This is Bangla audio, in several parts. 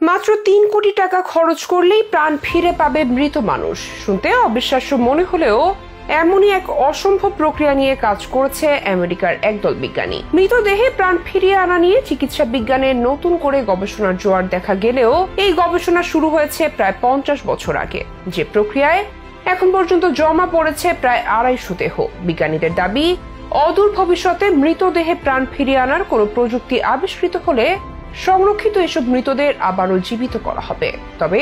মাত্র ৩ কোটি টাকা খরচ করলেই প্রাণ ফিরে পাবে মৃত মানুষ। শুনতে অবিশ্বাস্য মনে হলেও এমনই এক অসম্ভব প্রক্রিয়া নিয়ে কাজ করেছে আমেরিকার একদল বিজ্ঞানী। মৃতদেহে প্রাণ ফিরিয়ে আনা নিয়ে চিকিৎসা বিজ্ঞানে নতুন করে গবেষণার জোয়ার দেখা গেলেও এই গবেষণা শুরু হয়েছে প্রায় ৫০ বছর আগে, যে প্রক্রিয়ায় এখন পর্যন্ত জমা পড়েছে প্রায় ২৫০ দেহ। বিজ্ঞানীদের দাবি, অদূর ভবিষ্যতে মৃতদেহে প্রাণ ফিরিয়ে আনার কোনো প্রযুক্তি আবিষ্কৃত হলে সংরক্ষিত এসব মৃতদের আবারও জীবিত করা হবে। তবে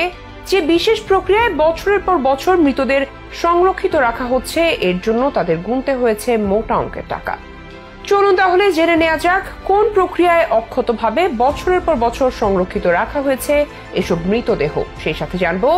যে বিশেষ প্রক্রিয়ায় বছরের পর বছর মৃতদের সংরক্ষিত রাখা হচ্ছে, এর জন্য তাদের গুনতে হয়েছে মোটা অঙ্কের টাকা। চলুন তাহলে জেনে নেওয়া যাক কোন প্রক্রিয়ায় অক্ষতভাবে বছরের পর বছর সংরক্ষিত রাখা হয়েছে এসব মৃতদেহ। সেই সাথে জানবো,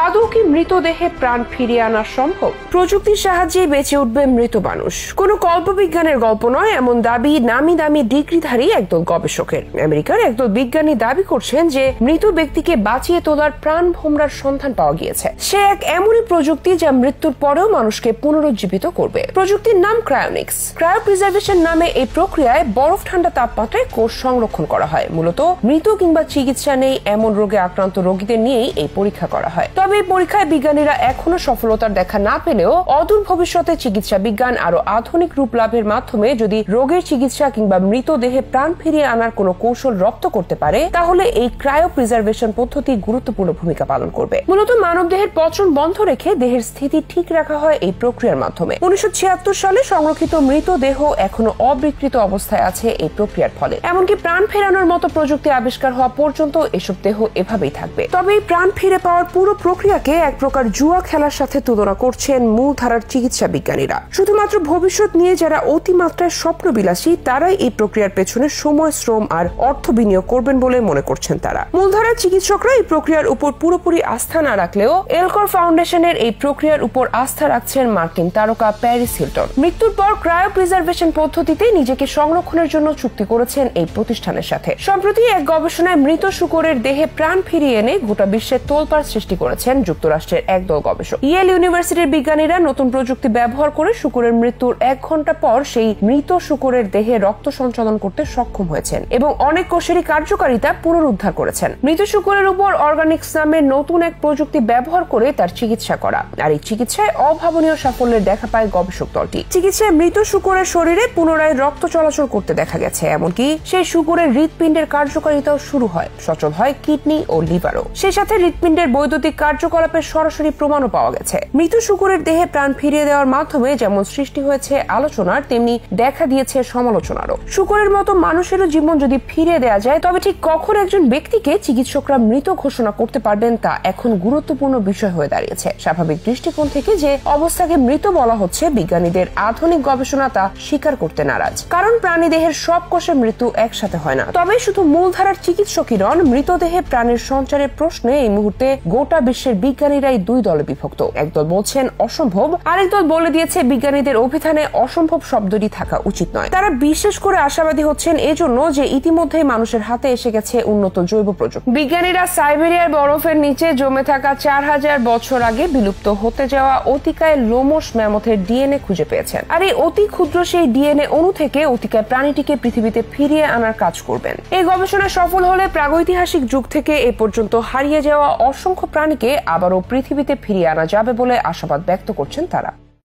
আদৌ কি মৃতদেহে প্রাণ ফিরিয়ে আনা সম্ভব? প্রযুক্তির সাহায্যে বেঁচে উঠবে মৃত মানুষ। কোনো কল্পবিজ্ঞানের গল্প নয়, এমন দাবি নামি দামি ডিগ্রিধারী একদল গবেষকের। আমেরিকার একদল বিজ্ঞানী দাবি করছেন যে মৃত ব্যক্তিকে বাঁচিয়ে তোলার প্রাণ ভোমরার সন্ধান পাওয়া গিয়েছে। সে এক এমনই প্রযুক্তি যা মৃত্যুর পরেও মানুষকে পুনরুজ্জীবিত করবে। প্রযুক্তির নাম ক্রায়োনিক্স। ক্রায়োপ্রিজার্ভেশন নামে এই প্রক্রিয়ায় বরফ ঠান্ডা তাপমাত্রায় কোষ সংরক্ষণ করা হয়। মূলত মৃত কিংবা চিকিৎসা নেই এমন রোগে আক্রান্ত রোগীদের নিয়েই এই পরীক্ষা করা হয়। তবে এই পরীক্ষায় বিজ্ঞানীরা এখনো সফলতার দেখা না পেলেও অদূর ভবিষ্যতে চিকিৎসা বিজ্ঞান আরো আধুনিক রূপ লাভের মাধ্যমে যদি রোগের চিকিৎসা কিংবা মৃতদেহে প্রাণ ফিরিয়ে আনার কোনো কৌশল রপ্ত করতে পারে, তাহলে এই ক্রায়োপ্রিজার্ভেশন পদ্ধতি গুরুত্বপূর্ণ ভূমিকা পালন করবে। মূলত মানবদেহের পচন বন্ধ রেখে দেহের স্থিতি ঠিক রাখা হয় এই প্রক্রিয়ার মাধ্যমে। ১৯৭৬ সালে সংরক্ষিত মৃতদেহ এখনো অবিকৃত অবস্থায় আছে এই প্রক্রিয়ার ফলে। এমনকি প্রাণ ফেরানোর মতো প্রযুক্তি আবিষ্কার হওয়া পর্যন্ত এসব দেহ এভাবেই থাকবে। তবে এই প্রাণ ফিরে পাওয়ার পুরো প্রক্রিয়াকে এক প্রকার জুয়া খেলার সাথে তুলনা করছেন মূলধারার চিকিৎসা বিজ্ঞানীরা। শুধুমাত্র ভবিষ্যৎ নিয়ে যারা অতিমাত্রায় স্বপ্নবিলাসী, তারাই এই প্রক্রিয়ার পেছনে সময়, শ্রম আর অর্থ বিনিয়োগ করবেন বলে মনে করছেন তারা। মূলধারার চিকিৎসকরা এই প্রক্রিয়ার উপর পুরোপুরি আস্থা না রাখলেও এলকর ফাউন্ডেশনের এই প্রক্রিয়ার উপর আস্থা রাখছেন মার্কিন তারকা প্যারিস হিলটন। মৃত্যুর পর ক্রায়োপ্রিজার্ভেশন পদ্ধতিতে নিজেকে সংরক্ষণের জন্য চুক্তি করেছেন এই প্রতিষ্ঠানের সাথে। সম্প্রতি এক গবেষণায় মৃত শূকরের দেহে প্রাণ ফিরিয়ে এনে গোটা বিশ্বে তোলপাড় সৃষ্টি করেছেন যুক্তরাষ্ট্রের একদল গবেষক। ইয়েল ইউনিভার্সিটির বিজ্ঞানীরা নতুন প্রযুক্তি ব্যবহার করে শূকরের মৃত্যুর ১ ঘন্টা পর সেই মৃত শূকরের দেহে রক্ত সঞ্চালন করতে সক্ষম হয়েছেন এবং অনেক কোষেরই কার্যকারিতা পুনরুদ্ধার করেছেন। মৃত শূকরের উপর অর্গানিক্স নামের নতুন এক প্রযুক্তি ব্যবহার করে তার চিকিৎসা করা, আর এই চিকিৎসায় অভাবনীয় সাফল্যের দেখা পায় গবেষক দলটি। চিকিৎসায় মৃত শূকরের শরীরে পুনরায় রক্ত চলাচল করতে দেখা গেছে, এমনকি সেই শূকরের হৃৎপিণ্ডের কার্যকারিতাও শুরু হয়, সচল হয় কিডনি ও লিভারও। সেই সাথে হৃৎপিণ্ডের বৈদ্যুতিক কার্যকলাপের সরাসরি প্রমাণও পাওয়া গেছে। মৃত শূকরের দেহে প্রাণ ফিরিয়ে দেওয়ার মাধ্যমে যেমন সৃষ্টি হয়েছে আলোচনার, তেমনি দেখা দিয়েছে সমালোচনারও। শূকরের মতো মানুষেরও জীবন যদি ফিরিয়ে দেওয়া যায়, তবে ঠিক কখন একজন ব্যক্তিকে চিকিৎসকরা মৃত ঘোষণা করতে পারবেন তা এখন গুরুত্বপূর্ণ বিষয় হয়ে দাঁড়িয়েছে। স্বাভাবিক দৃষ্টিকোণ থেকে যে অবস্থাকে মৃত বলা হচ্ছে, বিজ্ঞানীদের আধুনিক গবেষণা তা স্বীকার করতে নারাজ। কারণ প্রাণী দেহের সব কোষে মৃত্যু একসাথে হয় না। তবে শুধু মূলধারার চিকিৎসকই নন, মৃতদেহে প্রাণের সঞ্চারের প্রশ্নে এই মুহূর্তে গোটা বিশ্বের বিজ্ঞানীরাই দুই দলে বিভক্ত। একদল বলছেন অসম্ভব, আরেক দল বলে দিয়েছে বিজ্ঞানীদের অভিধানে অসম্ভব শব্দটি থাকা উচিত নয়। তারা বিশেষ করে আশাবাদী হচ্ছেন এজন্য যে ইতিমধ্যেই মানুষের হাতে এসে গেছে উন্নত জৈব প্রযুক্তি। বিজ্ঞানীরা সাইবেরিয়ার বরফের নিচে জমে থাকা ৪,০০০ বছর আগে বিলুপ্ত হতে যাওয়া অতিকায় লোমশ ম্যামথের ডিএনএ খুঁজে পেয়েছেন, আর এই অতি ক্ষুদ্র সেই ডিএনএ অণু থেকে অতিকায় প্রাণীটিকে পৃথিবীতে ফিরিয়ে আনার কাজ করবেন। এই গবেষণা সফল হলে প্রাগৈতিহাসিক যুগ থেকে এ পর্যন্ত হারিয়ে যাওয়া অসংখ্য প্রাণীকে আবারও পৃথিবীতে ফিরিয়ে আনা যাবে বলে আশাবাদ ব্যক্ত করছেন তারা।